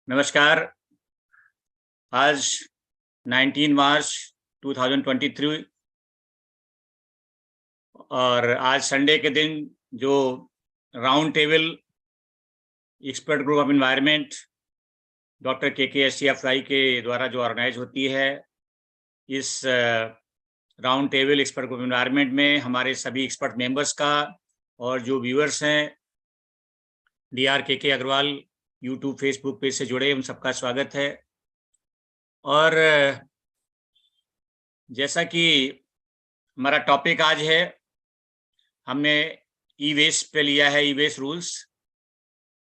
नमस्कार। आज 19 मार्च 2023 और आज संडे के दिन जो round table expert group of environment doctor KKSCFI के द्वारा जो ऑर्गेनाइज होती है, इस round table expert group environment में हमारे सभी एक्सपर्ट मेंबर्स का और जो व्यूअर्स हैं DR KK Agrawal YouTube Facebook page से जुड़े, उन सबका स्वागत है। और जैसा कि हमारा टॉपिक आज है, हमने ई वेस्ट पे लिया है, ई वेस्ट रूल्स,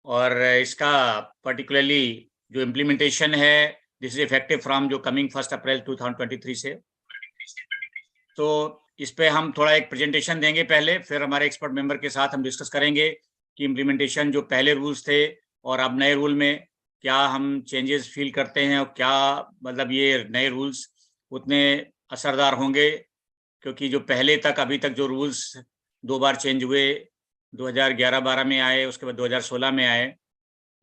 और इसका पर्टिकुलरली जो इम्प्लीमेंटेशन है, दिस इज इफेक्टिव फ्रॉम जो कमिंग 1 अप्रैल 2023 से। तो इस पे हम थोड़ा एक प्रेजेंटेशन देंगे पहले, फिर हमारे एक्सपर्ट मेंबर के साथ हम डिस्कस करेंगे कि इम्प्लीमेंटेशन जो पहले रूल्स थे और अब नए रूल में क्या हम चेंजेस फील करते हैं, और क्या मतलब ये नए रूल्स उतने असरदार होंगे, क्योंकि जो पहले तक अभी तक जो रूल्स 2 बार चेंज हुए, 2011-12 में आए, उसके बाद 2016 में आए,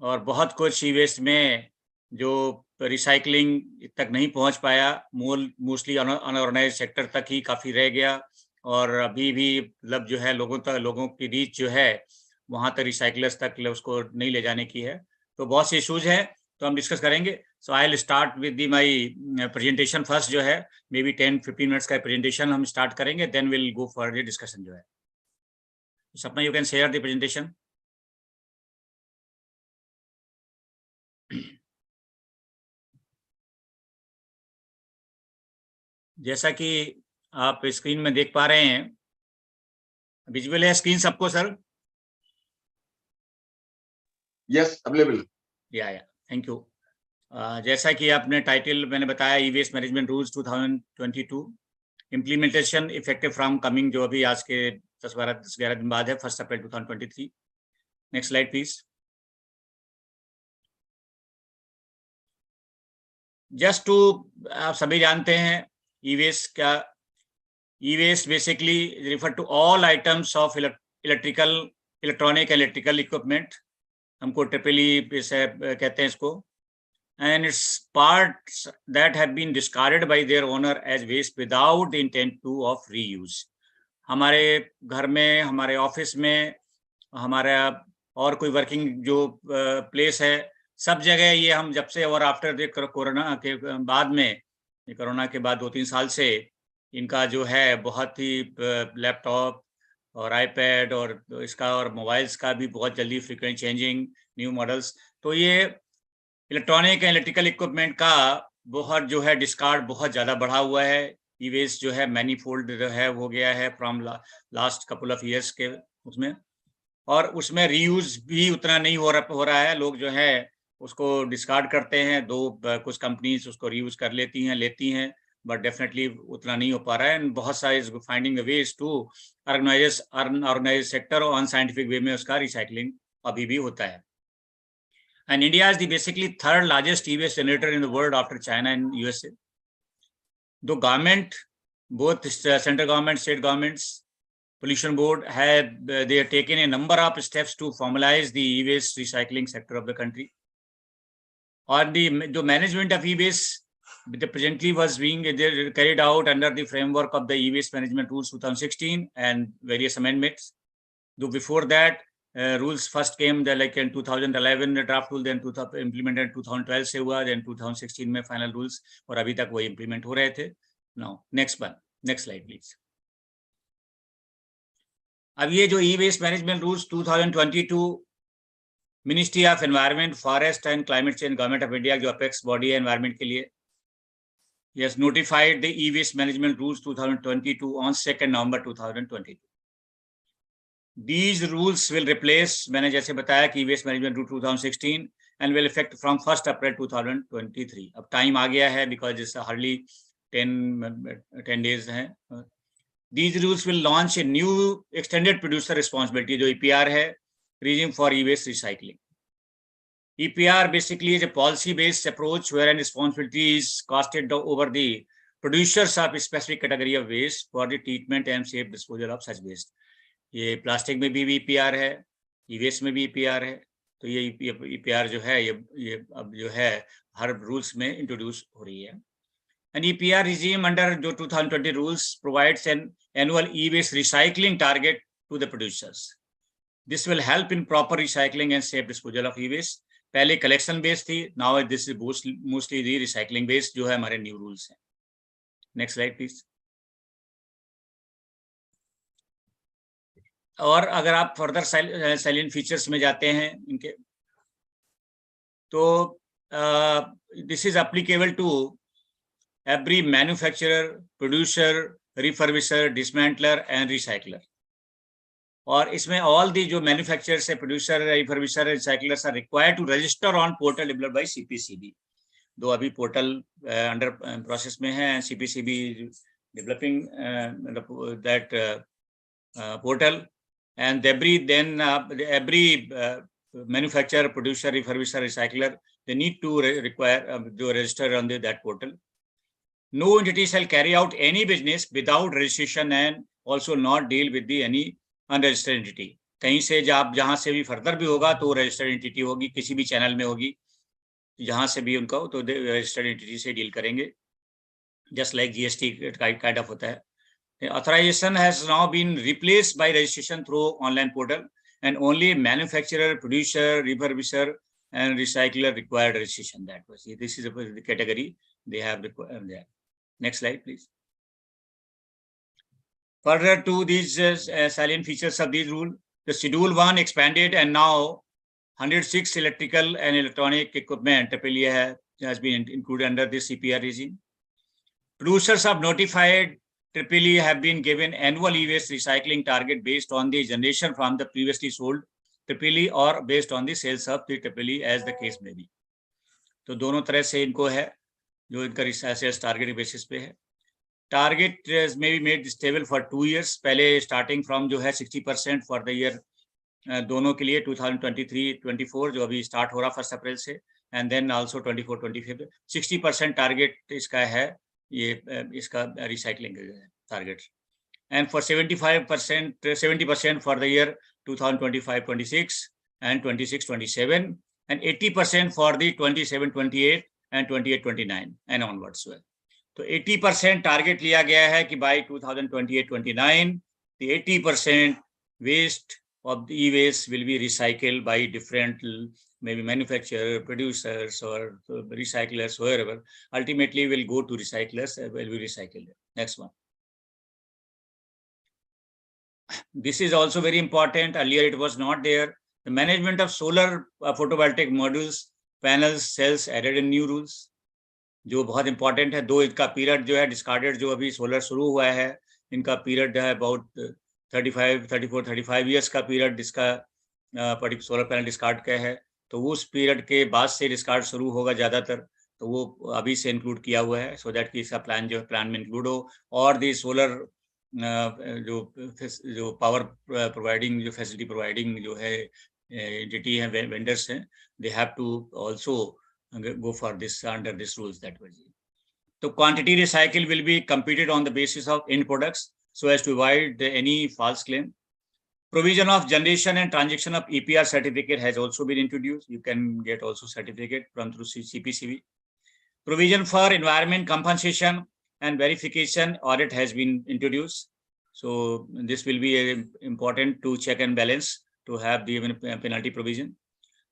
और बहुत कुछ ई वेस्ट में जो रिसाइकलिंग तक नहीं पहुंच पाया, मोस्टली अनऑर्गेनाइज सेक्टर तक ही काफ़ी रह गया, और अभी भी मतलब जो है लोगों की रीच जो है वहाँ तक रिसाइकलर्स तक उसको नहीं ले जाने की है। तो बहुत से इशूज़ हैं, तो हम डिस्कस करेंगे। So I will start with my presentation first, जो है मे बी 10-15 मिनट्स का प्रेजेंटेशन हम स्टार्ट करेंगे, then will go for the discussion जो है। Sapna, you can share the presentation. जैसा कि आप स्क्रीन में देख पा रहे हैं, विजुअल है स्क्रीन सबको sir? Yes, available. Yeah thank you. जैसा कि आपने टाइटल मैंने बताया, e waste management rules 2022 implementation effective from coming, जो अभी आज के 10-11 दिन बाद है, 1 April 2023। Next slide please. Just to, आप सभी जानते हैं ई वेस्ट क्या। E waste basically refer to all items of electronic equipment, हमको ट्रिपली से कहते हैं इसको, and its parts that have been discarded by their owner as waste without the intent to of reuse। हमारे घर में, हमारे ऑफिस में, हमारा और कोई वर्किंग जो प्लेस है, सब जगह ये हम जब से और आफ्टर कोरोना के बाद में, कोरोना के बाद 2-3 साल से इनका जो है बहुत ही लैपटॉप और आईपैड और इसका और मोबाइल्स का भी बहुत जल्दी फ्रीक्वेंट चेंजिंग न्यू मॉडल्स, तो ये इलेक्ट्रॉनिक एंड इलेक्ट्रिकल इक्विपमेंट का बहुत जो है डिस्कार्ड बहुत ज़्यादा बढ़ा हुआ है। ई वेस्ट जो है मैनीफोल्ड जो है हो गया है from last couple of years के उसमें, और उसमें रीयूज भी उतना नहीं हो रहा है। लोग जो है उसको डिस्कार्ड करते हैं, कुछ कंपनीज उसको रीयूज कर लेती हैं, बट डेफिनेटली उतना नहीं हो पा रहा है। एंड बहुत सारे finding ways to organise sector और अनसाइंटिफिक वे में उसका रिसाइकलिंग अभी भी होता है। And India is the basically third largest e-waste generator in the world after China and USA. The government, both central government, state governments, pollution board they have taken a number of steps to formalize the e-waste recycling sector of the country. Or the management of e-waste presently was being carried out under the framework of the e-waste management rules 2016 and various amendments. Though before that, rules first came like in 2011 draft rule, then implemented 2012 से हुआ, then 2016 में final rules, और अभी तक वही implement हो रहे थे। Now next slide please। अब ये जो e-waste management rules 2022 ministry of environment, forest and climate change, government of India जो अपेक्स बॉडी है एनवायरनमेंट के लिए, yes notified the e-waste management rules 2022 on 2 November 2022। These rules will replace, मैंने जैसे बताया कि waste management rule 2016 and will affect from 1 April 2023। अब time आ गया है because it's hardly 10 days हैं। These rules will launch a new extended producer responsibility, जो EPR है, regime for e-waste recycling। EPR basically is a policy-based approach wherein responsibility is casted over the producers of a specific category of waste for the treatment and safe disposal of such waste। ये plastic में भी EPR है, ई waste में भी EPR है, तो ये EPR जो है ये अब जो है हर रूल्स में इंट्रोड्यूस हो रही है. An EPR regime under जो 2020 rules provides an annual e-waste recycling target to the producers. This will help in proper recycling and safe disposal of e-waste. पहले collection based थी, now this is mostly the recycling based जो है हमारे new rules हैं. Next slide please. और अगर आप further salient features में जाते हैं इनके, तो this is applicable to every manufacturer, producer, refurbisher, dismantler and recycler. और इसमें all the जो manufacturers है, producer, refurbisher, recyclers are required to register on portal developed by CPCB. दो अभी portal under process में है, CPCB developing that portal, and every manufacturer, producer, refurbisher, recycler, they need to register on that portal. No entity shall carry out any business without registration and also not deal with any unregistered entity. कहीं से जहाँ से भी further भी होगा तो registered entity होगी, किसी भी चैनल में होगी, जहाँ से भी उनका तो रजिस्टर्ड एंटिटी से डील करेंगे, just like GST kind of होता है. Authorization has now been replaced by registration through online portal, and only manufacturer, producer, refurbisher and recycler required registration. That was it. This is the category they have required there. Next slide, please. Further to these salient features of these rules, the Schedule 1 expanded, and now 106 electrical and electronic equipment has been included under this CPR regime. Producers of notified EEE have been given annual e-waste recycling target based on the generation from the previously sold EEE or based on the sales of the EEE as the case may be. तो दोनों तरह से इनको है जो इनका sales target basis पे है. टारगेट में be made stable for 2 years. पहले स्टार्टिंग फ्रॉम जो है 60% फॉर द ईयर दोनों के लिए 2023-24 जो अभी स्टार्ट हो रहा 1 अप्रैल से, एंड देन आल्सो 24-25 60% टारगेट इसका है, ये इसका recycling target, and for 70% for the year 2025-26 and 26-27, and 80% for the 27-28 and 28-29 and onwards. तो 80% टारगेट लिया गया है कि by 2028-29 the 80% waste of the e-waste will be recycled by different maybe manufacturer, producers or recyclers, wherever. Ultimately will go to recyclers, will be recycled. Next one. This is also very important. Earlier it was not there. The management of solar photovoltaic modules, panels, cells added in new rules. जो बहुत important है. दो इनका period जो है discarded, जो अभी solar शुरू हुआ है, इनका पीरियड है अबाउट 34-35 ईयर्स का पीरियड जिसका सोलर पैनल डिस्कार्ड का है. तो उस पीरियड के बाद से डिस्कार्ड शुरू होगा ज़्यादातर, तो वो अभी से इंक्लूड किया हुआ है सो दैट कि इसका प्लान जो प्लान में इंक्लूड हो. और दी सोलर जो पावर प्रोवाइडिंग जो फैसिलिटी प्रोवाइडिंग जो है एंटिटी है, वेंडर्स हैं, they have to also go for this under this rules that way. So quantity recycle will be computed on the basis of end products so as to avoid any false claim. Provision of generation and transaction of EPR certificate has also been introduced. You can get also certificate from through CPCB. Provision for environment compensation and verification audit has been introduced. So this will be important to check and balance to have the penalty provision.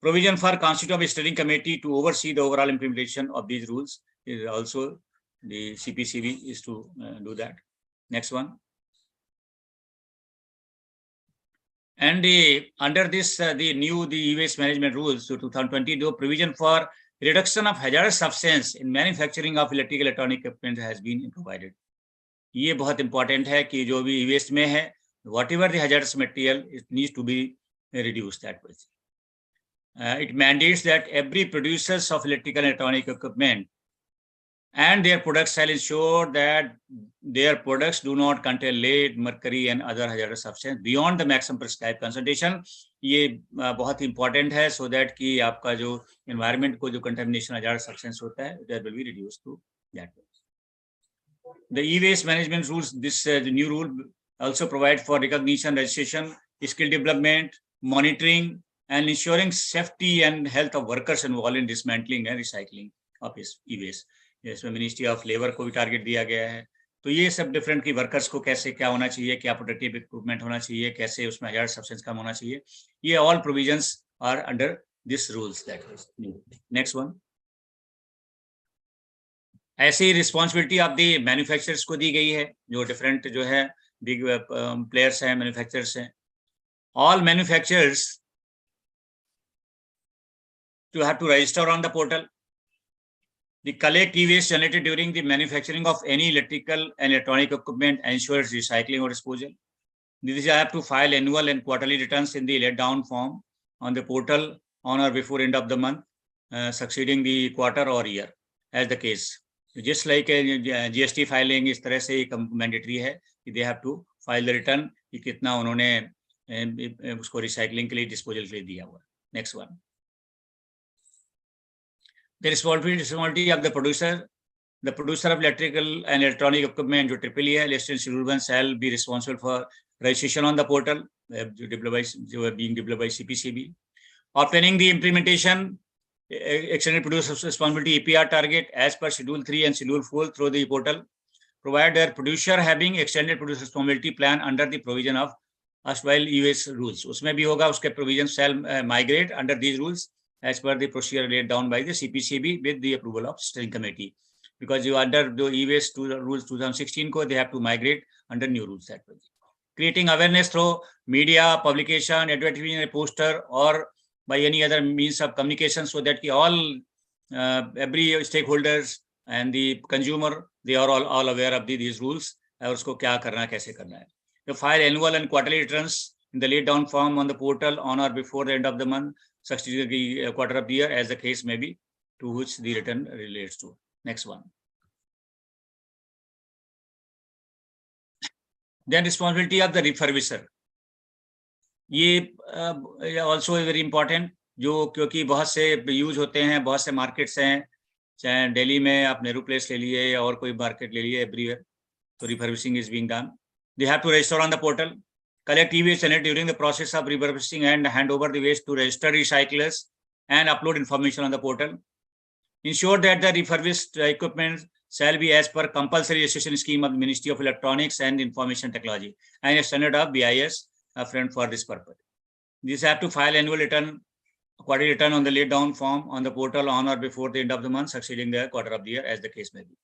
Provision for constitution of a steering committee to oversee the overall implementation of these rules is also the CPCB is to do that. Next one. And under this the e-waste management rules to 2020, the provision for reduction of hazardous substance in manufacturing of electrical electronic equipment has been provided. ये बहुत important है कि जो भी e-waste में है, whatever the hazardous material, it needs to be reduced that way. It mandates that every producers of electrical and electronic equipment and their products shall ensure that their products do not contain lead, mercury and other hazardous substances beyond the maximum prescribed concentration. ये बहुत important है so that कि आपका जो environment को जो contamination hazardous substance होता है, that will be reduced to that. The e-waste management rules, this the new rule also provide for recognition, registration, skill development, monitoring and ensuring safety and health of workers involved in dismantling and recycling of e-waste. इसमें ministry of labour को भी target दिया गया है. तो ये सब different की वर्कर्स को कैसे क्या होना चाहिए, क्या प्रोटेक्टिव इक्विपमेंट होना चाहिए, कैसे उसमें हजार्ड सब्सटेंस कम होना चाहिए, ये all provisions are under this rules. That is next one. ऐसी रिस्पॉन्सिबिलिटी ऑफ द मैन्युफैक्चरर्स को दी गई है, जो डिफरेंट जो है बिग प्लेयर्स हैं, मैन्युफैक्चरर्स हैं. All manufacturers to have to register on the portal. The collect e-waste generated during the manufacturing of any electrical and electronic equipment ensures recycling or disposal. These have to file annual and quarterly returns in the let down form on the portal on or before end of the month, succeeding the quarter or year as the case. Just like GST filing, इस तरह से एक mandatory है कि they have to file the return कि कितना उन्होंने उसको recycling के लिए, disposal के लिए दिया हुआ. Next one. The responsibility of the producer of electrical and electronic equipment, जो triple है, listed in Schedule 1, shall be responsible for registration on the portal, being developed by CPCB. Obtaining the implementation, extended producer responsibility EPR target as per Schedule 3 and Schedule 4 through the portal, provide their producer having extended producer responsibility plan under the provision of erstwhile US rules. उसमें भी होगा, उसके provisions shall migrate under these rules as per the procedure laid down by the CPCB with the approval of steering committee. Because you under the e-waste rules 2016 को, they have to migrate under new rules. That way. Creating awareness through media, publication, advertising, a poster, or by any other means of communication, so that all every stakeholders and the consumer, they are all aware of these rules. और उसको क्या करना है, कैसे करना है. To file annual and quarterly returns in the laid down form on the portal on or before the end of the month, succeeding the quarter of the year, as the case may be, to which the return relates to. Next one. Then responsibility of the refurbisher. ये also very important, जो क्योंकि बहुत से use होते हैं, बहुत से markets हैं, चाहे दिल्ली में आप नेहरू प्लेस ले लिए या और कोई मार्केट ले लिए, एवरीवेयर, तो refurbishing is being done. They have to register on the portal, collect e-waste generated during the process of refurbishing and hand over the waste to registered recyclers and upload information on the portal. Ensure that the refurbished equipment shall be as per compulsory registration scheme of the Ministry of Electronics and Information Technology and a standard of BIS for this purpose. These have to file annual return, quarterly return on the laid down form on the portal on or before the end of the month, succeeding the quarter of the year, as the case may be,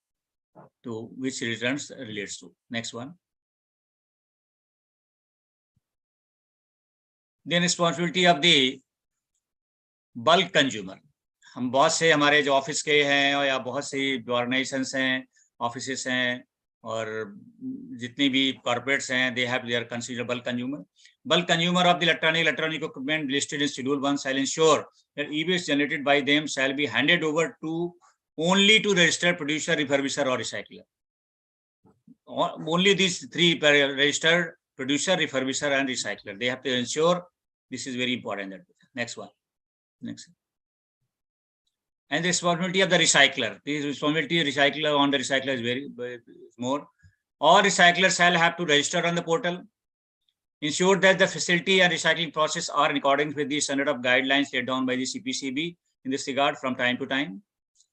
to which returns relates to. Next one. Then responsibility of the bulk consumer. हम बहुत से हमारे जो office के हैं या बहुत सी organisations हैं, ऑफिसेस हैं और जितनी भी कॉर्पोरेट्स हैं, they have their considered bulk consumer. Bulk consumer of the electronic equipment listed in Schedule 1 shall ensure that e-waste generated by them shall be handed over to only to registered producer, refurbisher or recycler. Only these three: registered producer, refurbisher and recycler. They have to ensure. This is very important. Next one. Next. And the responsibility of the recycler. The responsibility of recycler on the recycler is very more. All recyclers shall have to register on the portal. Ensure that the facility and recycling process are in accordance with the standard of guidelines laid down by the CPCB in this regard from time to time.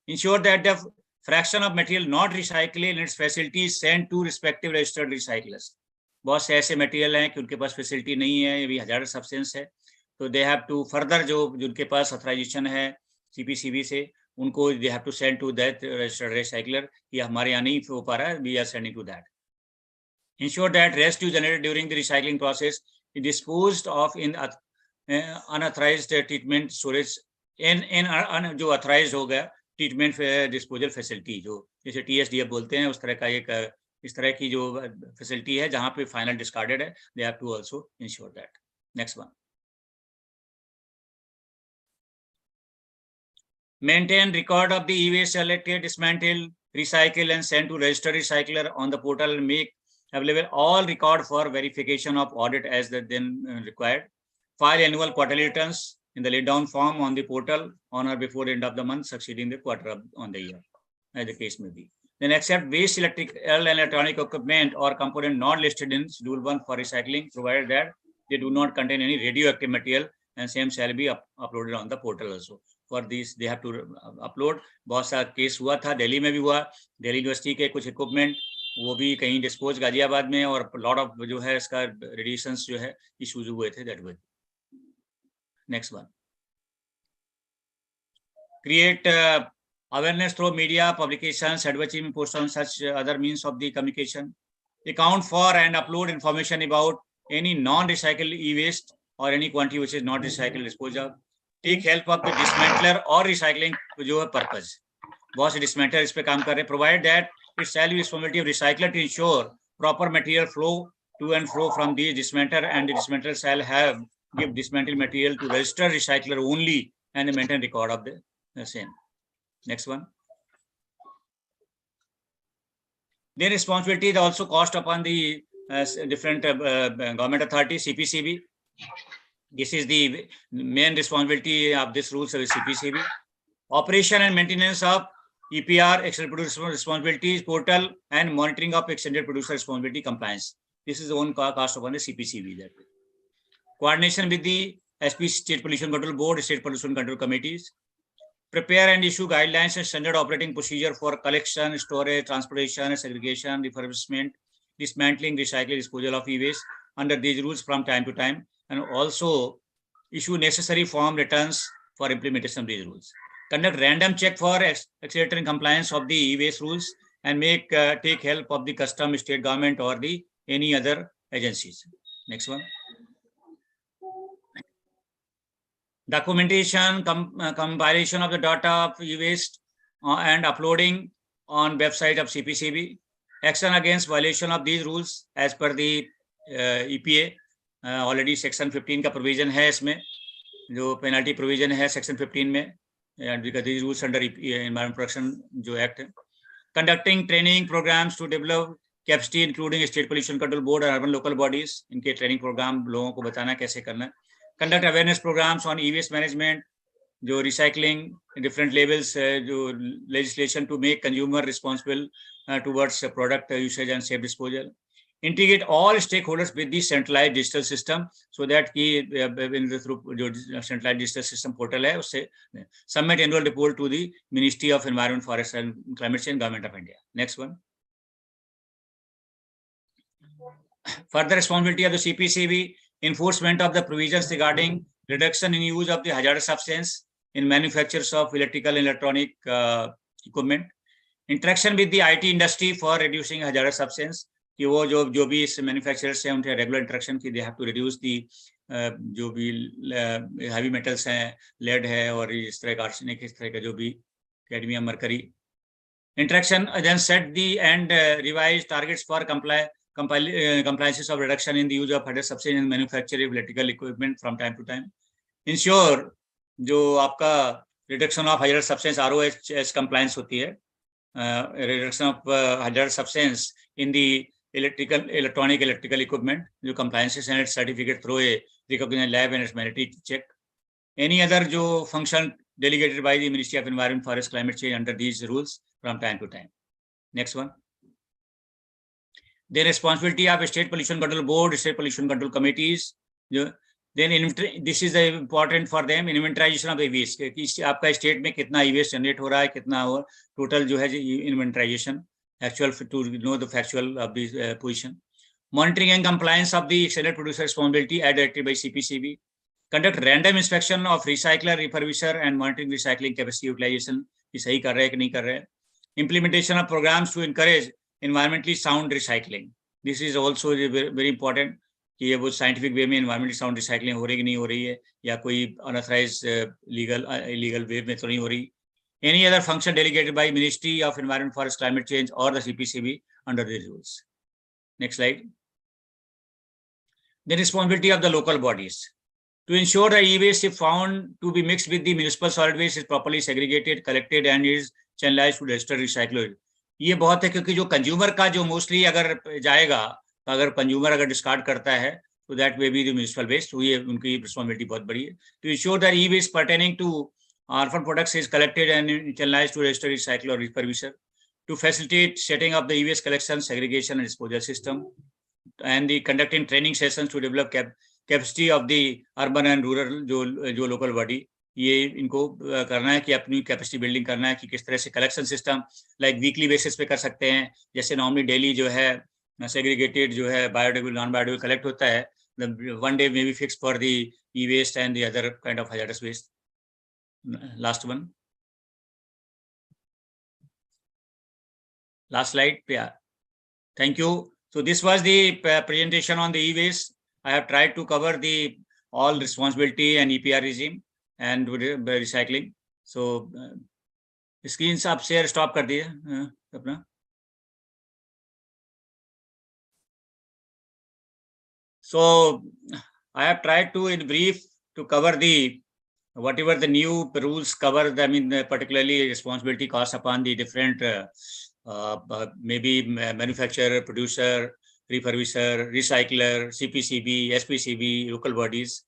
Ensure that the fraction of material not recycled in its facility is sent to respective registered recyclers. बहुत से ऐसे material हैं कि उनके पास facility नहीं है, ये भी हजार्ड सब्सटेंस है, तो दे हैव टू फर्दर जो जिनके पास ऑथराइजेशन है CPCB से, उनको they have to send to that registered recycler कि हमारे यहाँ नहीं हो पा रहा है, we are sending to that. Ensure that residue generated during the recycling process is disposed of in unauthorized treatment storage in जो authorized हो गया ट्रीटमेंट डिस्पोजल फैसिलिटी, जो जैसे TSDF बोलते हैं, उस तरह का एक इस तरह की जो फैसिलिटी है जहां पे फाइनल डिस्कार्डेड है, they have to also ensure that. Next one. Maintain record of the e-waste selected, dismantled, recycled and sent to registered recycler on the portal and make available all record for verification of audit as then required. File annual quarterly returns in the laid down form on the portal on or before the end of the month, succeeding the quarter on the year, as the case may be. Then accept waste electrical and electronic equipment or component not listed in Schedule 1 for recycling, provided that they do not contain any radioactive material and same shall be uploaded on the portal also. For this they have to upload. बहुत सा case हुआ था, दिल्ली में भी हुआ, Delhi university के कुछ equipment वो भी कहीं डिस्पोज गाजियाबाद में, और लॉट ऑफ जो है इसका रेडिएशंस जो है इश्यूज हुए थे, that was. Next one, create awareness through media, publications, advertising, posts on such other means of the communication. Account for and upload information about any non-recycled e-waste or any quantity which is not recycled, dispose of. Take help of the dismantler or recycling जो है purpose. बहुत से dismantler इस पे काम कर रहे हैं. Provide that it shall be responsibility of recycler to ensure proper material flow to and fro from these dismantler, and the dismantler shall have give dismantled material to registered recycler only and maintain record of the same. Next one. Their responsibility is also cost upon the different government authority, CPCB. This is the main responsibility of this rules of CPCB. Operation and maintenance of EPR, extended producer responsibilities, portal, and monitoring of extended producer responsibility compliance. This is the own cost upon the CPCB. That way. Coordination with the SP State Pollution Control Board, State Pollution Control Committees. Prepare and issue guidelines and standard operating procedure for collection, storage, transportation, segregation, refurbishment, dismantling, recycling, disposal of e-waste under these rules from time to time, and also issue necessary form returns for implementation of these rules. Conduct random check for accelerating compliance of the e-waste rules, and take help of the custom, state government, or the any other agencies. Next one. Documentation, compilation of the data of e-waste and uploading on website of CPCB. Action against violation of these rules as per the EPA. Already section 15 का provision है इसमें, जो penalty provision है section 15 में, and because these rules under Environment Protection जो act है. Conducting training programs to develop capacity including state pollution control board and urban local bodies. इनके training program लोगों को बताना कैसे करना है. Conduct awareness programs on e-waste management, जो recycling different levels, जो legislation to make consumer responsible towards product usage and safe disposal. Integrate all stakeholders with the centralized digital system so that कि through जो centralized digital system portal है उससे submit annual report to the Ministry of Environment, Forest and Climate Change, Government of India. Next one. Further responsibility of the CPCB. Enforcement of the provisions regarding reduction in use of the hazardous substance in manufactures of electrical and electronic equipment. Interaction with the IT industry for reducing hazardous substance. कि वो जो भी इस manufacturers हैं उनके regular interaction की they have to reduce the जो भी heavy metals हैं, lead है और इस तरह का arsenic, इस तरह का जो भी cadmium, mercury. Interaction then set the and revise targets for compliances of reduction in the use of hazardous substance in manufacturing of electrical equipment from time to time. Ensure जो आपका reduction of hazardous substance ROHS compliance होती है, reduction of hazardous substance in the electronic electrical equipment, जो compliances and its certificate through a recognized lab and its mandatory check. Any other जो function delegated by the Ministry of Environment, Forest, Climate Change under these rules from time to time. Next one. The responsibility of State Pollution Control Board, State Pollution Control Committees. Then this is important for them, inventorization of the waste. कि आपका state में कितना e-waste generate हो रहा है, कितना हो total जो है inventorization, actual to know the factual of the position. Monitoring and compliance of the extended producer responsibility as directed by CPCB. Conduct random inspection of recycler, refurbisher and monitoring recycling capacity utilization. कि सही कर रहे हैं कि नहीं कर रहे हैं. Implementation of programs to encourage environmentally sound recycling. This is also very important कि ये वो scientific way में environmentally sound recycling हो रही कि नहीं हो रही है, या कोई unauthorized illegal way में तो नहीं हो रही. Any other function delegated by Ministry of Environment, Forest, Climate Change or the CPCB under these rules. Next slide. The responsibility of the local bodies. To ensure that e-waste if found to be mixed with the municipal solid waste is properly segregated, collected and is channelized to registered recyclers. ये बहुत है क्योंकि जो consumer का जो mostly अगर जाएगा, अगर कंज्यूमर अगर डिस्कार्ड करता है तो that way be the municipal waste, तो ये उनकी रिस्पॉन्सिबिलिटी बहुत बड़ी है. To ensure that e-waste pertaining to orphan products is collected and channelized to registered recycler or refurbisher. To facilitate setting up the e-waste collection, segregation and disposal system, and the conducting training sessions to develop capacity of the urban and rural जो local body, ये इनको करना है कि अपनी capacity building करना है कि किस तरह से collection system like weekly basis पे कर सकते हैं। जैसे नॉर्मली डेली जो है सेग्रीगेटेड जो है बायोडिग्रेडेबल नॉन बायोडिग्रेडेबल कलेक्ट होता है, one day may be fixed for the e-waste and the other kind of hazardous waste. Last one. Last slide. Yeah. Thank you. So this was the presentation on the e-waste. I have tried to cover the all responsibility and EPR regime and recycling. So screen आप share stop कर दिए अपना. So I have tried to in brief to cover the whatever the new rules cover. I mean particularly responsibility costs upon the different maybe manufacturer, producer, refurbisher, recycler, CPCB, SPCB, local bodies.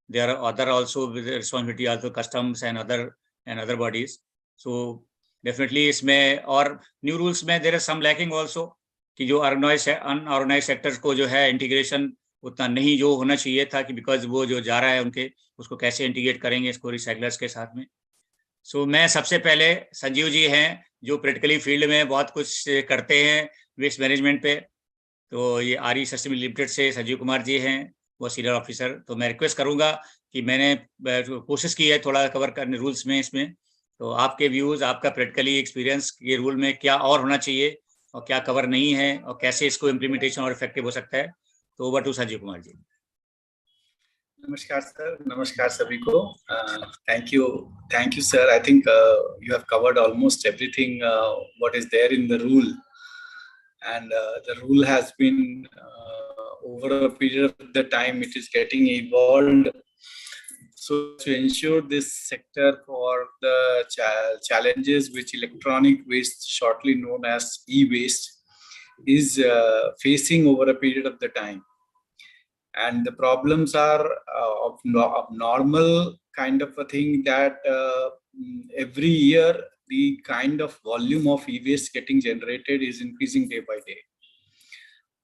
There are other also with responsibility also customs and other bodies. So definitely इसमें और new rules में there is some lacking also कि जो unorganized sectors को जो है integration उतना नहीं जो होना चाहिए था कि बिकॉज वो जो जा रहा है उनके उसको कैसे इंटीग्रेट करेंगे इसको रिसाइकलर्स के साथ में। सो मैं सबसे पहले संजीव जी हैं जो प्रैक्टिकली फील्ड में बहुत कुछ करते हैं वेस्ट मैनेजमेंट पे, तो ये आर ई सस्टेनेबिलिटी लिमिटेड से संजीव कुमार जी हैं, वो सीनियर ऑफिसर। तो मैं रिक्वेस्ट करूंगा कि मैंने कोशिश की है थोड़ा कवर करने रूल्स में इसमें, तो आपके व्यूज, आपका प्रैक्टिकली एक्सपीरियंस ये रूल में क्या और होना चाहिए और क्या कवर नहीं है और कैसे इसको इम्प्लीमेंटेशन और इफेक्टिव हो सकता है। तो ओवर टू संजीव कुमार जी। नमस्कार सर, नमस्कार सभी को। Thank you sir. I think you have covered almost everything what is there in the rule, and the rule has been over a period of the time it is getting evolved. So to ensure this sector for the challenges which electronic waste, shortly known as e-waste, is facing over a period of the time. And the problems are of normal kind of a thing that every year the kind of volume of e-waste getting generated is increasing day by day.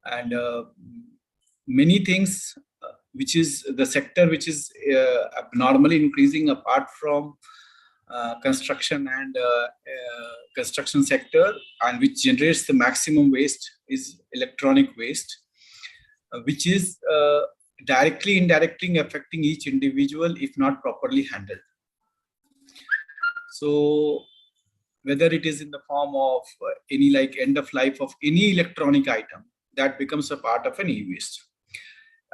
And many things which is the sector which is abnormally increasing apart from construction and construction sector, and which generates the maximum waste, is electronic waste, which is directly, indirectly affecting each individual if not properly handled. So whether it is in the form of any like end of life of any electronic item, that becomes a part of an e-waste.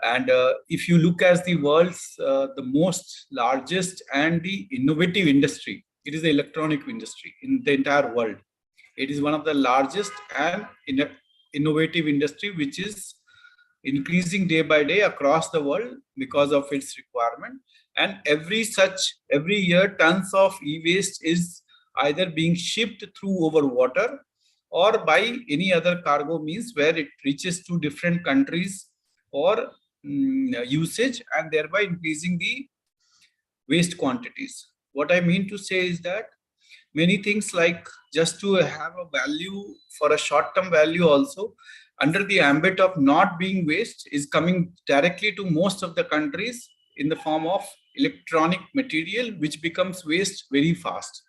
And if you look at the world's the most largest and the innovative industry, it is the electronic industry in the entire world. It is one of the largest and innovative industry which is increasing day by day across the world because of its requirement. And every year tons of e-waste is either being shipped through over water or by any other cargo means where it reaches to different countries or usage, and thereby increasing the waste quantities. What I mean to say is that many things like just to have a value for a short-term value also under the ambit of not being waste is coming directly to most of the countries in the form of electronic material, which becomes waste very fast.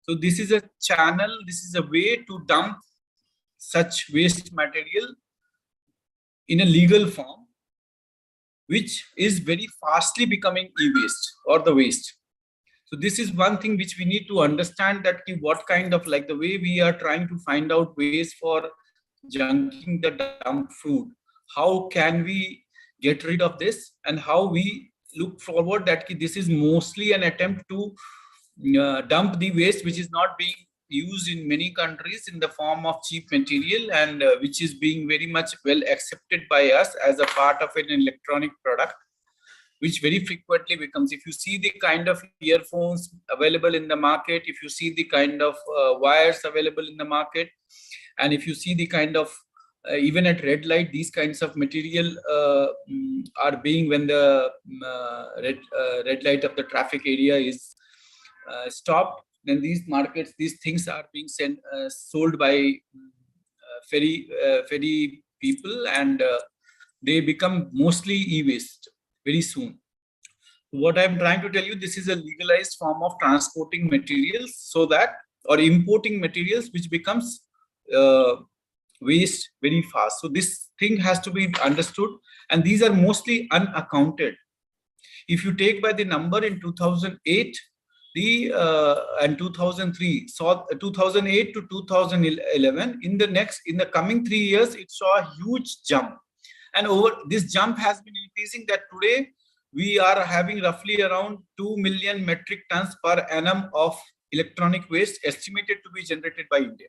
So this is a channel, this is a way to dump such waste material in a legal form, which is very fastly becoming e-waste or the waste. So this is one thing which we need to understand, that what kind of like the way we are trying to find out ways for junking the dump food, how can we get rid of this, and how we look forward that this is mostly an attempt to dump the waste which is not being used in many countries in the form of cheap material, and which is being very much well accepted by us as a part of an electronic product, which very frequently becomes, if you see the kind of earphones available in the market, if you see the kind of wires available in the market, and if you see the kind of even at red light, these kinds of material are being, when the red light of the traffic area is stopped, then these markets, these things are being sold by ferry people, and they become mostly e-waste very soon. What I'm trying to tell you, this is a legalized form of transporting materials so that, or importing materials, which becomes waste very fast. So this thing has to be understood, and these are mostly unaccounted. If you take by the number in 2008, and 2003, saw 2008 to 2011, in the coming 3 years, it saw a huge jump, and over this jump has been increasing, that today we are having roughly around 2 million metric tons per annum of electronic waste estimated to be generated by India.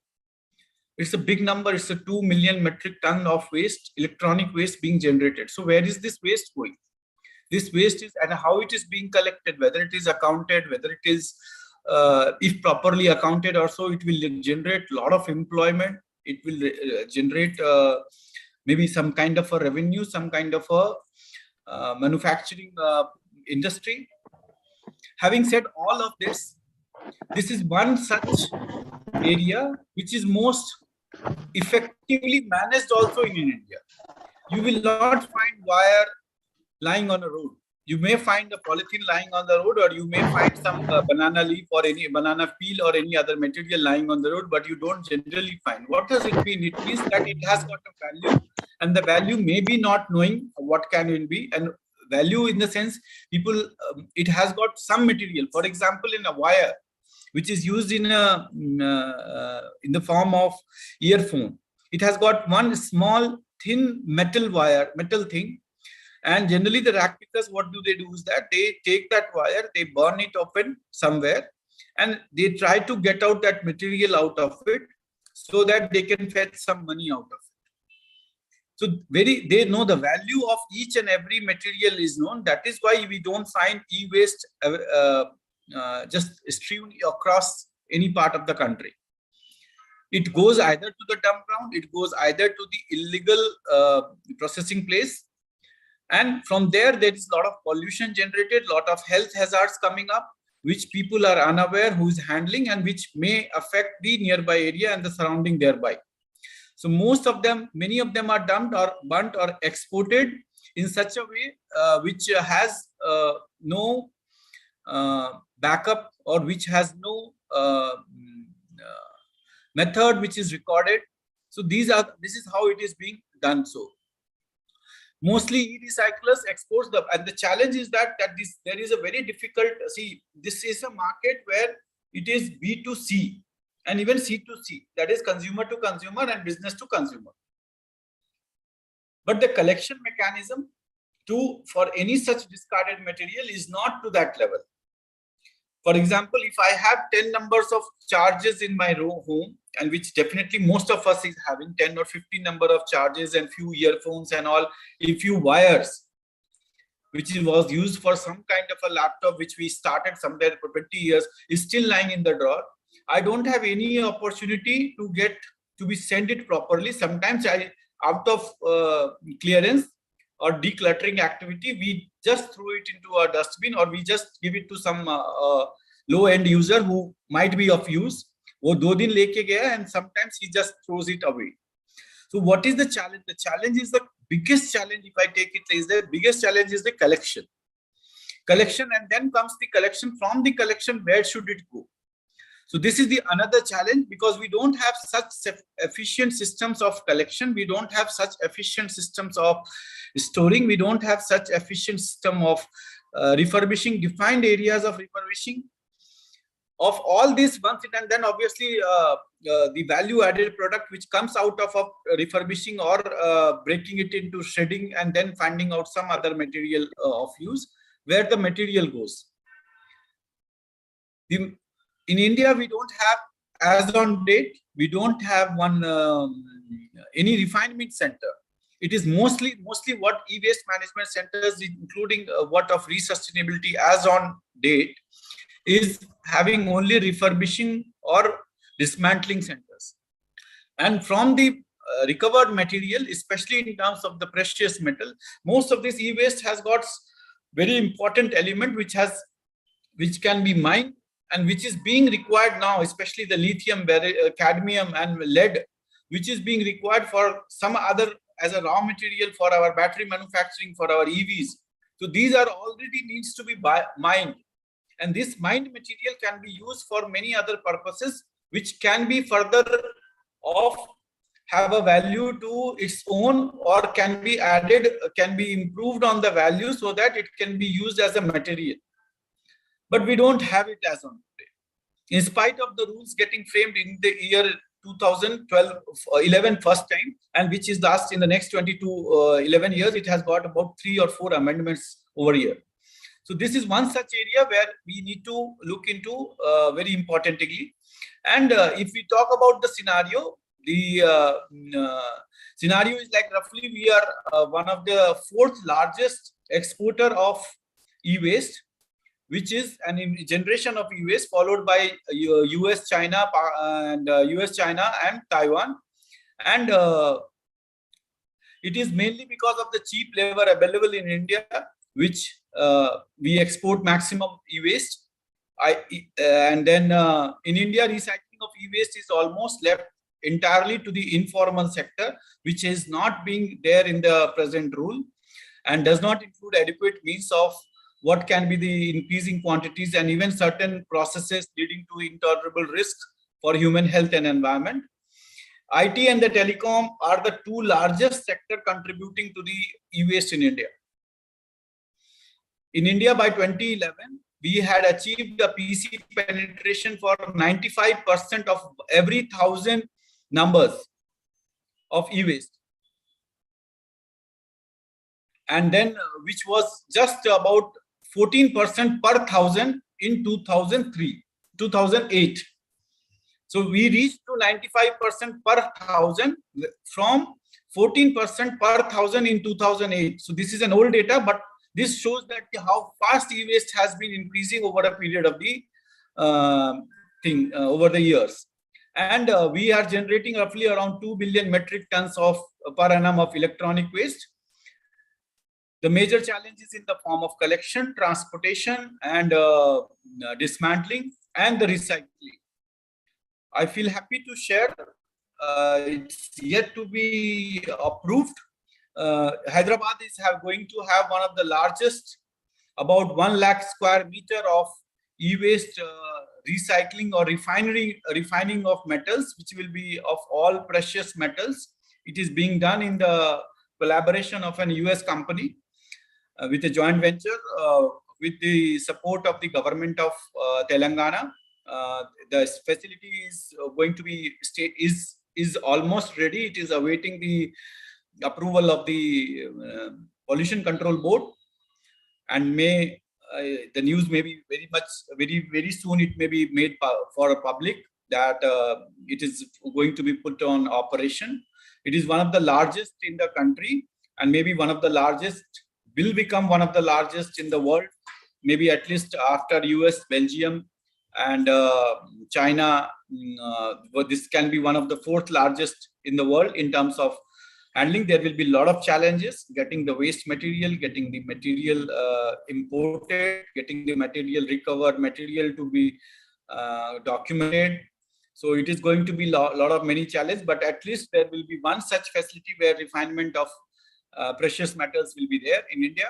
It's a big number. It's a 2 million metric ton of waste, electronic waste being generated. So where is this waste going? This waste is, and how it is being collected, whether it is accounted, whether it is, if properly accounted also, it will generate a lot of employment. It will generate maybe some kind of a revenue, some kind of a manufacturing industry. Having said all of this, this is one such area which is most effectively managed also in India. You will not find wire lying on a road. You may find a polythene lying on the road, or you may find some banana leaf or any banana peel or any other material lying on the road, but you don't generally find. What does it mean? It means that it has got a value, and the value may be not knowing what can it be, and value in the sense people, it has got some material. For example, in a wire, which is used in the form of earphone, it has got one small thin metal wire, metal thing. And generally the rack pickers, what do? Is that they take that wire, they burn it open somewhere, and they try to get out that material out of it so that they can fetch some money out of it. So they know the value of each and every material is known. That is why we don't find e-waste just strewn across any part of the country. It goes either to the dump ground, it goes either to the illegal processing place. And from there is a lot of pollution generated, a lot of health hazards coming up, which people are unaware who is handling, and which may affect the nearby area and the surrounding thereby. So most of them, many of them are dumped or burnt or exported in such a way which has no backup, or which has no method which is recorded. So this is how it is being done. So mostly e-recyclers exports them, and the challenge is that there is a very difficult, see, this is a market where it is B2C and even C2C, that is consumer to consumer and business to consumer. But the collection mechanism for any such discarded material is not to that level. For example, if I have 10 numbers of charges in my home, and which definitely most of us is having 10 or 15 number of charges and few earphones and all, a few wires, which was used for some kind of a laptop, which we started somewhere for 20 years, is still lying in the drawer. I don't have any opportunity to be sent it properly. Sometimes out of clearance or decluttering activity, we just throw it into a dustbin, or we just give it to some low-end user who might be of use. वो 2 दिन लेके गया, and sometimes he just throws it away. So what is the challenge? The challenge is, the biggest challenge, if I take it, is the biggest challenge is the collection. And then comes the collection. From the collection, where should it go? So this is the another challenge, because we don't have such efficient systems of collection. We don't have such efficient systems of storing. We don't have such efficient system of refurbishing, defined areas of refurbishing. Of all this, and then obviously the value added product which comes out of refurbishing or breaking it into shredding and then finding out some other material of use, where the material goes. In India, we don't have, as on date, we don't have any refinement center. It is mostly what e-waste management centers, including what of resustainability as on date, is having only refurbishing or dismantling centers. And from the recovered material, especially in terms of the precious metal, most of this e-waste has got very important element which can be mined, and which is being required now, especially the lithium, cadmium and lead, which is being required for some other as a raw material for our battery manufacturing, for our EVs. So these are already needs to be mined. And this mined material can be used for many other purposes, which can be further of have a value to its own, or can be added, can be improved on the value so that it can be used as a material. But we don't have it as on today. In spite of the rules getting framed in the year 2011 first time, and which is last in the next 11 years, it has got about 3 or 4 amendments over here. So this is one such area where we need to look into very importantly. And if we talk about the scenario, the scenario is like roughly we are one of the 4th largest exporter of e-waste, which is an generation of e-waste, followed by US, China, and Taiwan. And it is mainly because of the cheap labor available in India, which we export maximum e-waste. And then in India, recycling of e-waste is almost left entirely to the informal sector, which is not being there in the present rule, and does not include adequate means of what can be the increasing quantities, and even certain processes leading to intolerable risks for human health and environment. IT and the telecom are the 2 largest sector contributing to the e-waste in India. In India, by 2011, we had achieved a PC penetration for 95% of every 1,000 numbers of e-waste. And then which was just about 14% per 1,000 in 2008. So we reached to 95% per 1,000 from 14% per 1,000 in 2008. So this is an old data, but this shows that how fast e-waste has been increasing over a period of the over the years. And we are generating roughly around 2 billion metric tons of per annum of electronic waste. The major challenge is in the form of collection, transportation, and dismantling, and the recycling. I feel happy to share. It's yet to be approved. Hyderabad is going to have one of the largest, about 1 lakh square meter of e-waste recycling or refining of metals, which will be of all precious metals. It is being done in the collaboration of an US company with a joint venture with the support of the government of Telangana. The facility is going to be is almost ready. It is awaiting the approval of the Pollution Control Board, and the news may be very soon. It may be made for a public that it is going to be put on operation. It is one of the largest in the country, and maybe one of the largest, will become one of the largest in the world, maybe at least after US, Belgium, and China. This can be one of the 4th largest in the world in terms of handling. There will be a lot of challenges getting the waste material, getting the material imported, getting the material recovered material to be documented. So it is going to be a lot of many challenges, but at least there will be one such facility where refinement of precious metals will be there in India.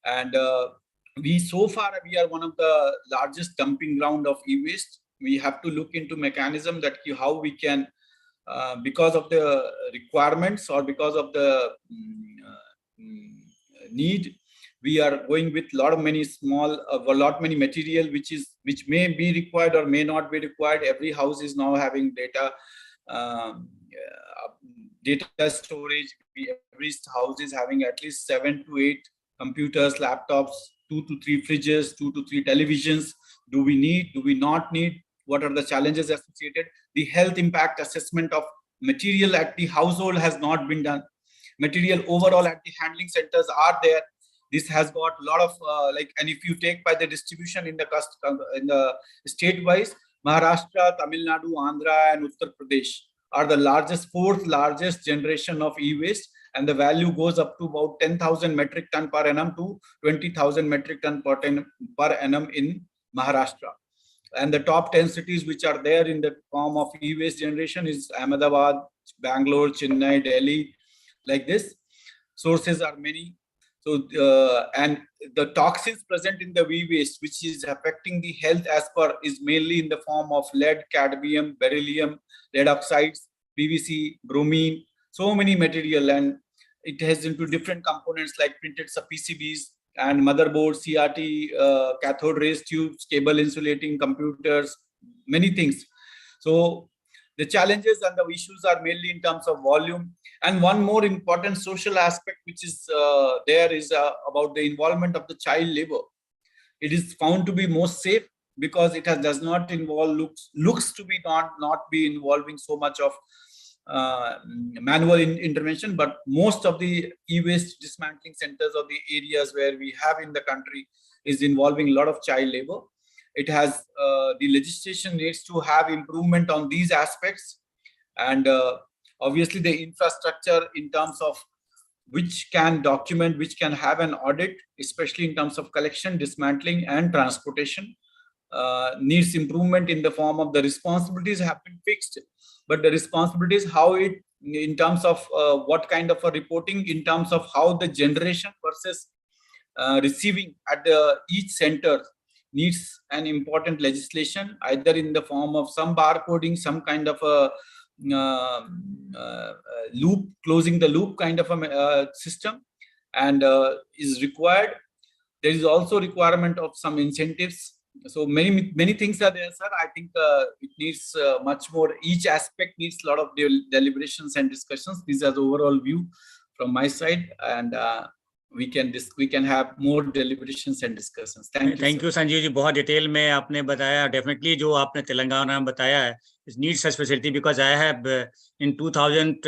And so far we are one of the largest dumping ground of e-waste. We have to look into mechanism that how we can, because of the requirements or because of the need, we are going with many material which may be required or may not be required. Every house is now having data storage. Every house is having at least 7 to 8 computers, laptops, 2 to 3 fridges, 2 to 3 televisions. Do we need? Do we not need? What are the challenges associated? The health impact assessment of material at the household has not been done. Material overall at the handling centers are there. This has got a lot of and if you take by the distribution in the state-wise, Maharashtra, Tamil Nadu, Andhra, and Uttar Pradesh are the 4th largest generation of e-waste, and the value goes up to about 10,000 metric ton per annum to 20,000 metric ton per annum in Maharashtra. And the top 10 cities which are there in the form of e-waste generation is Ahmedabad, Bangalore, Chennai, Delhi. like this. Sources are many. So, and the toxins present in the e-waste, which is affecting the health as per, is mainly in the form of lead, cadmium, beryllium, lead oxides, PVC, bromine, so many material, and it has into different components like printed PCBs and motherboard, CRT, cathode rays tubes, cable insulating computers, many things. So the challenges and the issues are mainly in terms of volume. And one more important social aspect which is there is about the involvement of the child labor. It is found to be most safe because it does not involve, looks to be not be involving so much of manual intervention, but most of the e-waste dismantling centers or the areas where we have in the country is involving a lot of child labor. It has the legislation needs to have improvement on these aspects, and obviously the infrastructure in terms of which can document, which can have an audit, especially in terms of collection, dismantling, and transportation, needs improvement in the form of the responsibilities have been fixed, but the responsibilities, how it, in terms of what kind of a reporting, in terms of how the generation versus receiving at the each center needs an important legislation, either in the form of some barcoding, some kind of a loop, closing the loop kind of a system, and is required. There is also requirement of some incentives. So many things are there, sir. I think it needs much more. Each aspect needs a lot of deliberations and discussions. These are the overall view from my side, and we can have more deliberations and discussions. Thank you Sanjeev ji, बहुत detail में आपने बताया. Definitely जो आपने तेलंगाना में बताया है, it needs such facility because I have in 2000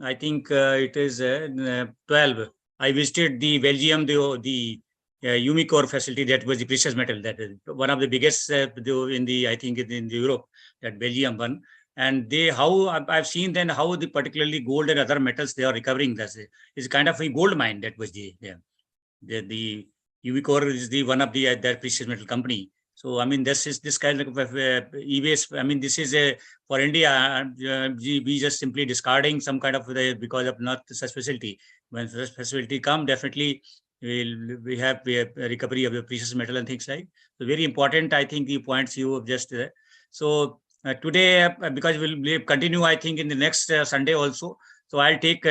I think it is 12 I visited the Belgium, the Umicore facility that was the precious metal, that is one of the biggest in the, I think in the Europe, that Belgium one. And how I've seen then how the particularly gold and other metals they are recovering. It's kind of a gold mine. That was the Umicore is the one of the that precious metal company. So I mean this kind of e-waste. I mean this is for India. We just simply discarding some kind of because of not such facility. When such facility come, definitely we have a recovery of the precious metal and things like. So very important. I think the points you have just so. Today, because we'll continue, I think, in the next Sunday also. So I'll take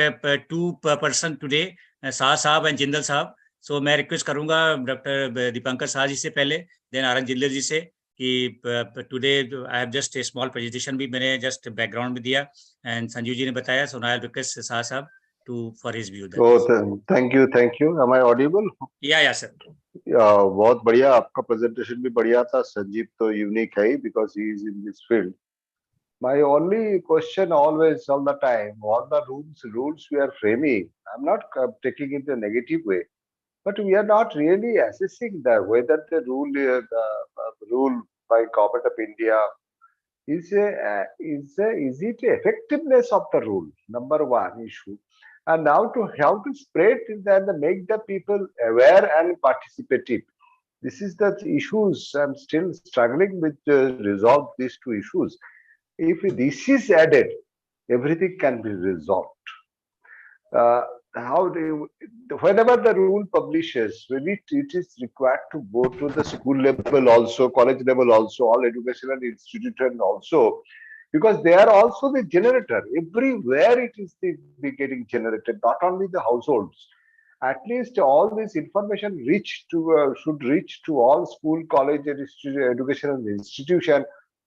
two person today, Shah Saab and Jindal Saab. So मैं request करूँगा Dr. Dipankar Shah जी से पहले, then Arun Jindal जी से कि today I have just a small presentation भी मैंने just background में दिया, and संजीव जी ने बताया. So now I'll request Shah Saab for his view. Oh, thank you. Am I audible? Yeah, sir. बहुत बढ़िया, आपका presentation भी बढ़िया था. संजीव तो unique है because he is in this field. My only question always, all the time, all the rules we are framing, I'm not taking it in a negative way, but we are not really assessing whether the rule by Government of India is it effectiveness of the rule, number one issue. And now to how to spread it and make the people aware and participative. This is the issues I'm still struggling with resolve these two issues. If this is added, everything can be resolved. Whenever the rule publishes, when it is required to go to the school level also, college level also, all educational institutions also, because they are also the generator. Everywhere it is getting generated, not only the households. At least all this information should reach to all school, college, educational institution,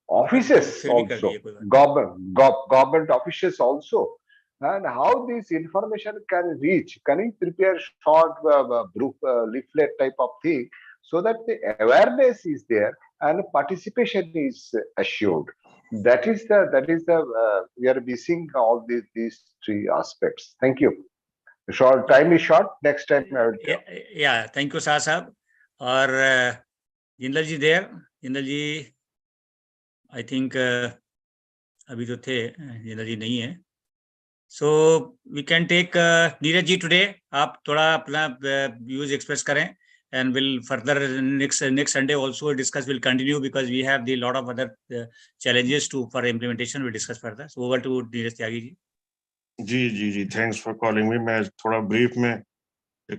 offices also, government offices also. And how this information can reach? Can we prepare short leaflet type of thing so that the awareness is there and participation is assured? That is the we are missing all these three aspects. Thank you. Short time is short. Next time I will tell. Yeah. Thank you, Shah Sahab. Or Jindal ji there. Jindal ji, I think अभी तो थे, Jindal ji नहीं है. So we can take Neeraj ji today. आप थोड़ा अपना views express करें, and we'll further next Sunday also discuss. Will continue because we have the lot of other challenges for implementation. We'll discuss further. So over to Neeraj Tyagi ji. जी, thanks for calling me. मैं थोड़ा brief में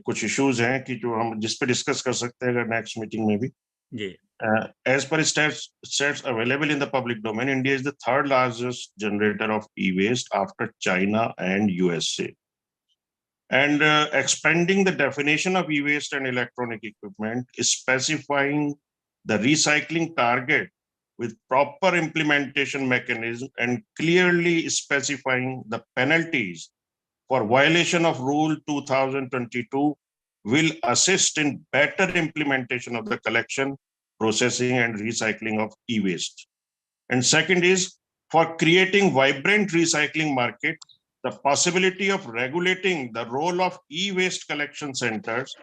कुछ issues हैं कि जो हम जिस पे डिस्कस कर सकते हैं अगर नेक्स्ट मीटिंग में भी। जी As per stats available in the public domain, India is the third largest generator of e-waste after China and USA. And expanding the definition of e-waste and electronic equipment, specifying the recycling target with proper implementation mechanism and clearly specifying the penalties for violation of Rule 2022 will assist in better implementation of the collection, processing, and recycling of e-waste. And second is for creating vibrant recycling market, the possibility of regulating the role of e-waste collection centers,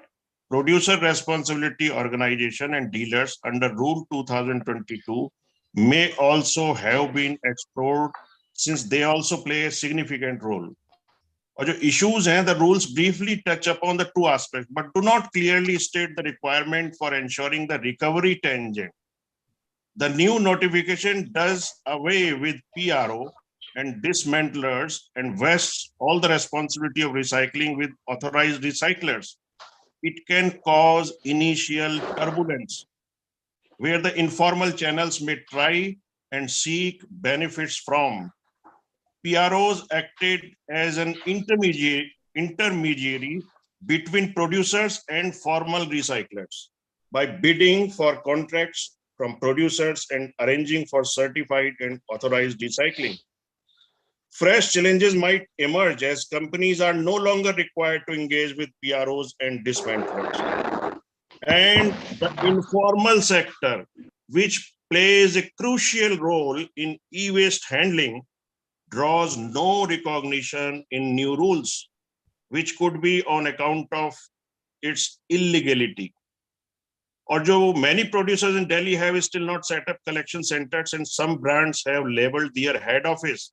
producer responsibility organization, and dealers under Rule 2022 may also have been explored since they also play a significant role. और जो issues हैं, the rules briefly touch upon the two aspects, but do not clearly state the requirement for ensuring the recovery tangent. The new notification does away with PRO and dismantlers and vests all the responsibility of recycling with authorized recyclers. It can cause initial turbulence where the informal channels may try and seek benefits from. PROs acted as an intermediary between producers and formal recyclers by bidding for contracts from producers and arranging for certified and authorized recycling. Fresh challenges might emerge as companies are no longer required to engage with PROs and dismantlers. And the informal sector, which plays a crucial role in e-waste handling, draws no recognition in new rules, which could be on account of its illegality. Or jo many producers in Delhi have still not set up collection centers, and some brands have labeled their head office,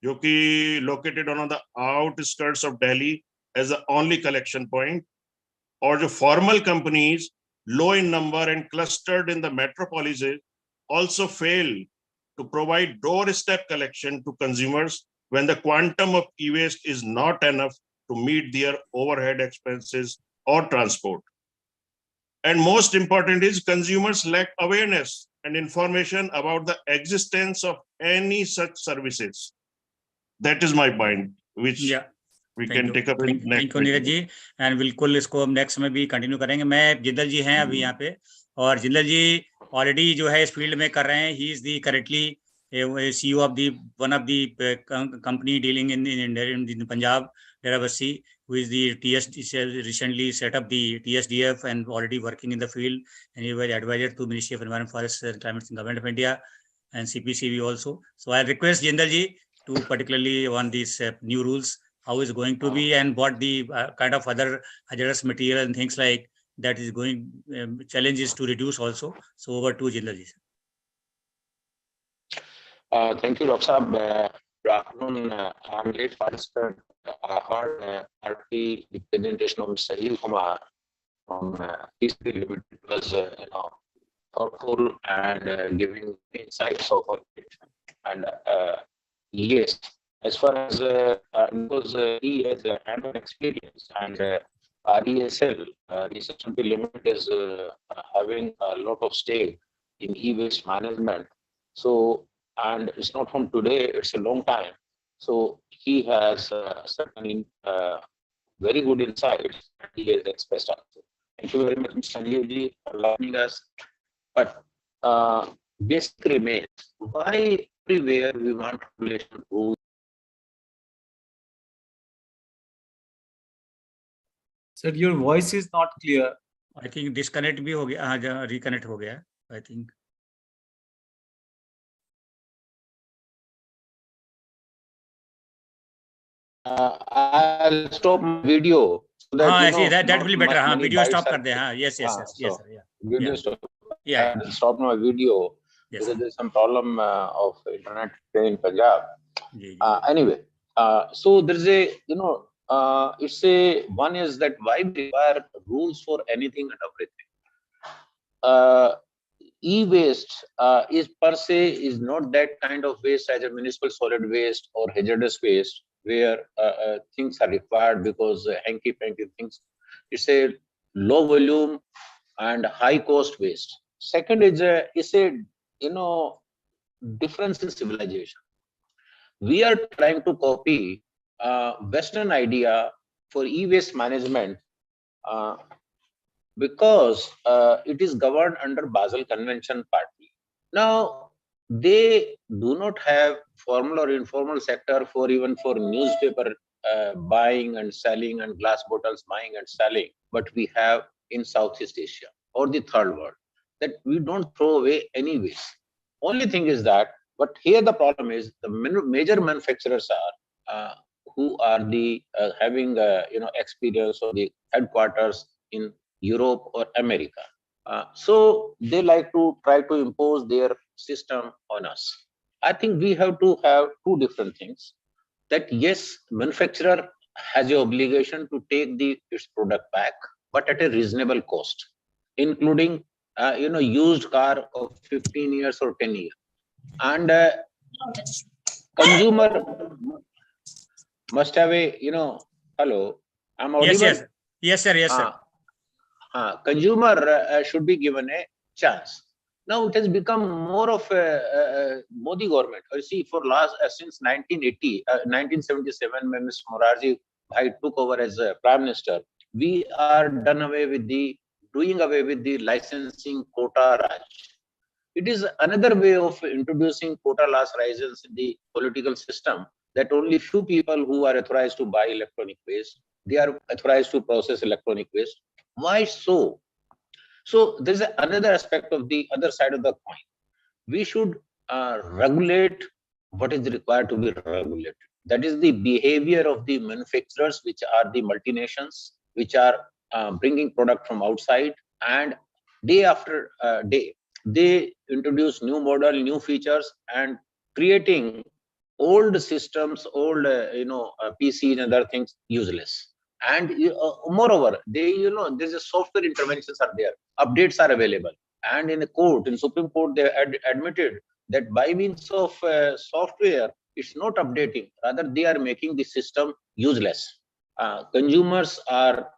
jo ki located on the outskirts of Delhi, as the only collection point. Or jo formal companies, low in number and clustered in the metropolises, also fail to provide doorstep collection to consumers when the quantum of e-waste is not enough to meet their overhead expenses or transport. And most important is consumers lack awareness and information about the existence of any such services. That is my point, which we can take up in next. Thank you Neeraj ji. And बिल्कुल इसको हम next में भी continue करेंगे। मैं जिंदल जी हैं अभी यहाँ पे, और जिंदल जी ऑलरेडी जो है इस फील्ड में कर रहे हैं। He is the correctly CEO of the one of the company dealing in Punjab, Refurbisher, who is the recently set up the TSDF and already working in the field, and he was advisor to Ministry of Environment, Forest and Climate in Government of India and CPCB also. So I request Jindal ji to particularly on these new rules, how is going to be, and what the kind of other hazardous material and things like that is going challenges to reduce also. So over to Jindal ji. Thank you, Dr. Saab. Good afternoon. I'm late participant. I heard RT the presentation of Sahil Kumar from PCB Limited. It was thoughtful and giving insights of it. And yes, as far as because he has hands-on experience, and RESL, Research and Limited, is having a lot of stake in e-waste management. So, and it's not from today, it's a long time. So he has certainly very good insights that he has expressed also. Thank you very much, Mr. Sanjeev, for allowing us. But basic remains, why everywhere we want regulation rules? Sir, your voice is not clear. I think disconnect भी हो गया, हाँ reconnect हो गया, I think. I'll stop my video so that हाँ, you know, that will be better. हाँ, video stop कर दे. हाँ, yes, so sir, yeah. Video stop. Yeah. I'll stop my video because there's some problem of internet in Punjab. Anyway, so there's a it's a one is that why we require rules for anything and everything. E-waste is per se is not that kind of waste as a municipal solid waste or hazardous waste, where things are required because hanky-panky things. It's a low volume and high cost waste. Second is a difference in civilization. We are trying to copy Western idea for e-waste management because it is governed under Basel Convention partly. Now, they do not have formal or informal sector for even for newspaper buying and selling and glass bottles buying and selling, but we have in Southeast Asia or the third world that we don't throw away any waste. Only thing is that, but here the problem is the major manufacturers are who are the having experience of the headquarters in Europe or America. So they like to try to impose their system on us. I think we have to have two different things. That yes, manufacturer has the obligation to take its product back, but at a reasonable cost, including used car of 15 years or 10 years. And consumer must have a, hello, I'm audible? Yes, sir. Consumer should be given a chance. Now it has become more of a Modi government. You see, for since 1977, when Mr. Morarji Bhai took over as Prime Minister, we are doing away with the licensing quota raj. It is another way of introducing quota license in the political system, that only few people who are authorized to buy electronic waste, they are authorized to process electronic waste. Why so? So there's another aspect of the other side of the coin. We should regulate what is required to be regulated. That is the behavior of the manufacturers, which are the multinations, which are bringing product from outside, and day after day, they introduce new model, new features, and creating old systems, old PCs and other things useless. And moreover, there's a software interventions are there, updates are available, and in the court, in Supreme Court, they admitted that by means of software, it's not updating, rather they are making the system useless. Consumers are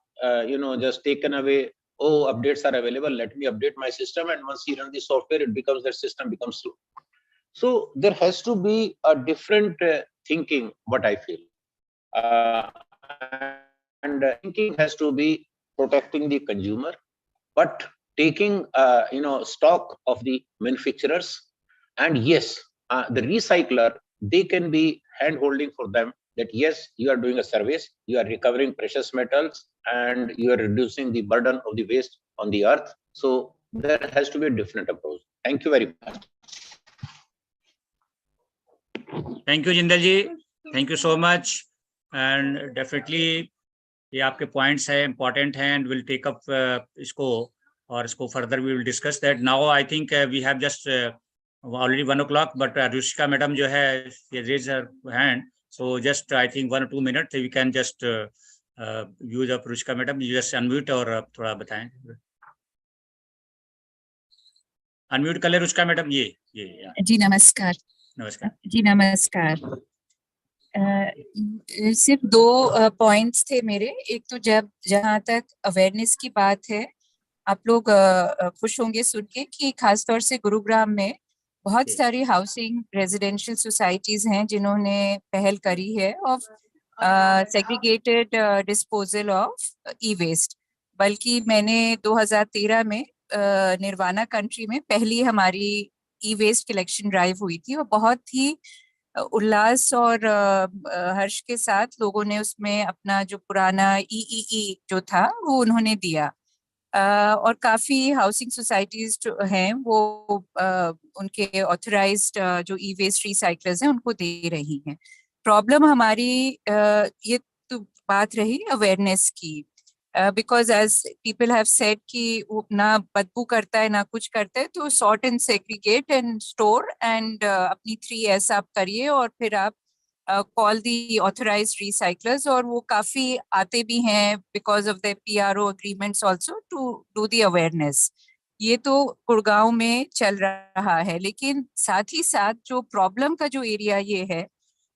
just taken away. Oh, updates are available, let me update my system, and once you run the software, their system becomes slow. So there has to be a different thinking, what I feel. And thinking has to be protecting the consumer, but taking stock of the manufacturers. And yes, the recycler, they can be hand holding for them that yes, you are doing a service, you are recovering precious metals, and you are reducing the burden of the waste on the earth. So there has to be a different approach. Thank you very much. Thank you, Jindal ji. Thank you so much. And definitely ये आपके points है, important हैं, and will take up इसको, और इसको further we will discuss that. Now I think we have just already 1 o'clock, but Ruchika madam जो है raise her hand, so just I think 1 or 2 minutes we can just use up. Ruchika madam, just unmute और थोड़ा बताएं. Unmute कर ले Ruchika madam. ये जी नमस्कार. जी नमस्कार. सिर्फ 2 पॉइंट्स थे मेरे. एक तो जहाँ तक अवेयरनेस की बात है, आप लोग खुश होंगे सुन के कि खासतौर से गुरुग्राम में बहुत सारी हाउसिंग रेजिडेंशियल सोसाइटीज हैं जिन्होंने पहल करी है of segregated disposal of e waste. बल्कि मैंने 2013 में निर्वाणा कंट्री में पहली हमारी ई वेस्ट कलेक्शन ड्राइव हुई थी, और बहुत ही उल्लास और हर्ष के साथ लोगों ने उसमें अपना जो पुराना EEE जो था वो उन्होंने दिया, और काफी हाउसिंग सोसाइटीज जो हैं वो उनके ऑथराइज्ड जो ई वेस्ट रिसाइकलर्स हैं उनको दे रही हैं. प्रॉब्लम हमारी ये तो बात रही अवेयरनेस की, because as people have said कि वो ना बदबू करता है ना कुछ करता है, तो sort and segregate and store and अपनी 3S आप करिए, और फिर आप कॉल दी ऑथराइज्ड रिसाइकलर्स, और वो काफी आते भी हैं because of the PRO agreements also to do the awareness. ये तो गुड़गांव में चल रहा है, लेकिन साथ ही साथ जो प्रॉब्लम का जो एरिया ये है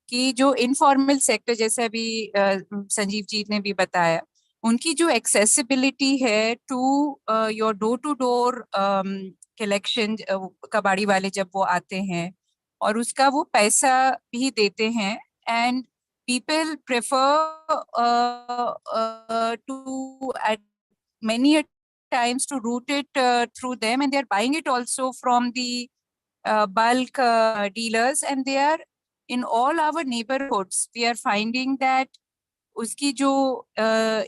कि जो इनफॉर्मल सेक्टर, जैसे अभी संजीव जी ने भी बताया, उनकी जो एक्सेसिबिलिटी है to your door to door collection, कबाड़ी वाले जब वो आते हैं और उसका वो पैसा भी देते हैं, and people prefer to at many a times to route it through them, and they are buying it also from the bulk dealers, and they are in all our neighborhoods. We are finding that उसकी जो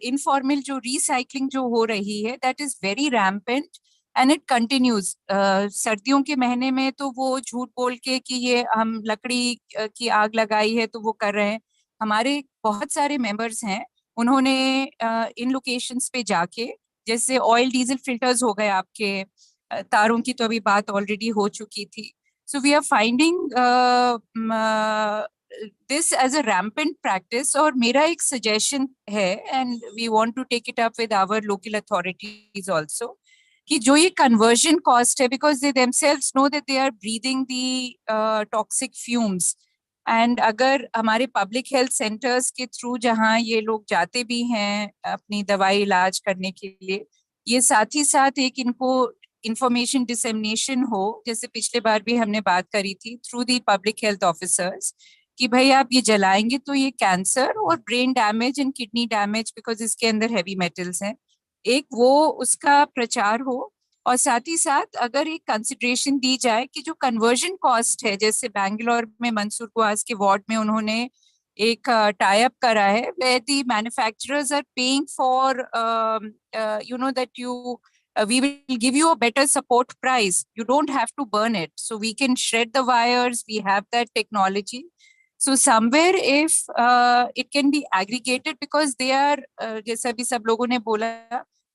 informal जो recycling जो हो रही है, that is very rampant and it continues. सर्दियों के महीने में तो वो झूठ बोल के कि ये हम लकड़ी की आग लगाई है तो वो कर रहे हैं. हमारे बहुत सारे मेंबर्स हैं, उन्होंने इन लोकेशंस पे जाके, जैसे ऑयल डीजल फिल्टर्स हो गए आपके, तारों की तो अभी बात ऑलरेडी हो चुकी थी. So we are finding this as a rampant practice. और मेरा एक suggestion है, and we want to take it up with our local authorities also, कि जो ये conversion cost है, because they themselves know that they are breathing the toxic fumes, and अगर हमारे public health centers के through जहाँ ये लोग जाते भी हैं अपनी दवाई इलाज करने के लिए, ये साथ ही साथ एक इनको information dissemination हो, जैसे पिछले बार भी हमने बात करी थी, through the public health officers, कि भाई आप ये जलाएंगे तो ये कैंसर और brain damage and kidney damage, because इसके अंदर हैवी मेटल्स हैं, एक वो उसका प्रचार हो. और साथ ही साथ अगर एक कंसिडरेशन दी जाए कि जो कन्वर्जन कॉस्ट है, जैसे बैंगलोर में मंसूर कुआस के वार्ड में उन्होंने एक टाई अप करा है, where the manufacturers are paying for you know that you we will give you a better support price. You don't have to burn it. So we can shred the wires. We have that technology. So somewhere if it can be aggregated, because they are जैसा भी सब लोगों ने बोला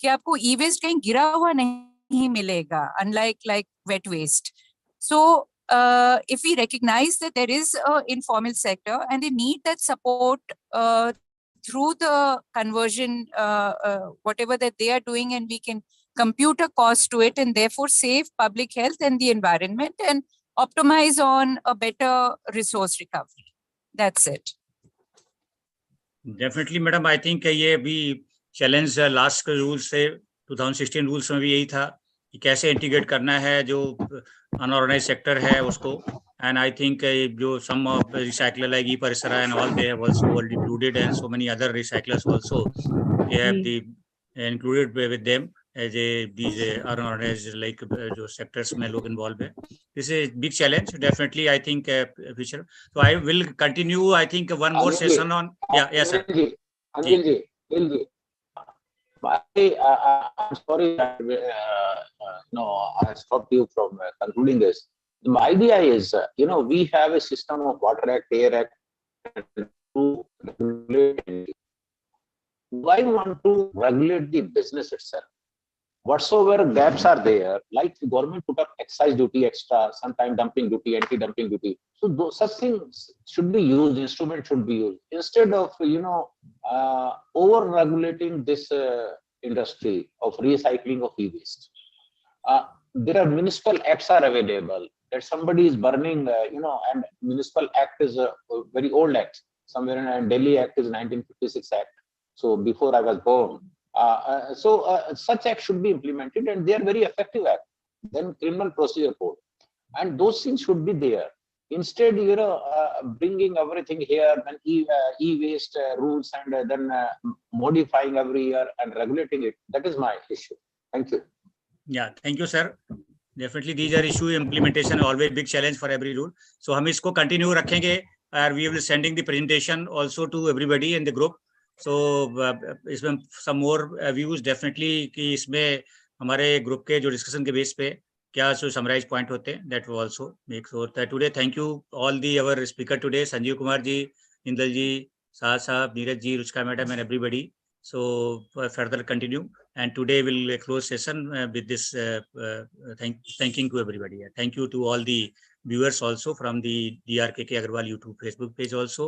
कि आपको e-waste कहीं गिरा हुआ नहीं मिलेगा, unlike like wet waste. So if we recognize that there is an informal sector and they need that support through the conversion, whatever that they are doing, and we can compute a cost to it and therefore save public health and the environment and optimize on a better resource recovery. That's it. Definitely, madam. I think ये भी challenge last rule से 2016 rules में भी यही था कि कैसे integrate करना है जो अनऑर्गेनाइज्ड सेक्टर है उसको. And I think जो some of recycler like e-Parisara and all, they have also included, and so many other recyclers also, they have the included with them as these unorganized like जो sectors में लोग involved है. This is a big challenge. Definitely, I think future. So I will continue. I think one more session on. Yeah, yes, sir. Anil ji, I'm sorry, no, I stopped you from concluding this. The idea is, we have a system of Water Act, Air Act, to regulate. Why want to regulate the business itself? Whatsoever gaps are there, like the government put up excise duty extra, sometime dumping duty, anti-dumping duty. So those such things should be used, instruments should be used, instead of, over-regulating this industry of recycling of e-waste. There are municipal acts are available that somebody is burning, and municipal act is a very old act. Somewhere in Delhi Act is 1956 Act. So before I was born. Such acts should be implemented, and they are very effective act. Then criminal procedure code, and those things should be there. Instead, bringing everything here and e-waste rules and then modifying every year and regulating it. That is my issue. Thank you. Yeah, thank you, sir. Definitely, these are issue implementation always big challenge for every rule. So हम इसको continue रखेंगे, and we will sending the presentation also to everybody in the group. So इसमें some more views definitely कि इसमें हमारे group के जो discussion के बेस पे क्या जो समराइज पॉइंट होते हैं, that will also make sure that today. Thank you all the our speaker today, Sanjeev Kumar ji, Indal ji, Saad sahab, Neeraj ji, Ruchika madam, and everybody. So further continue, and today we'll close session with this thanking to everybody. Thank you to all the viewers also from the DRKK Agarwal YouTube Facebook page also.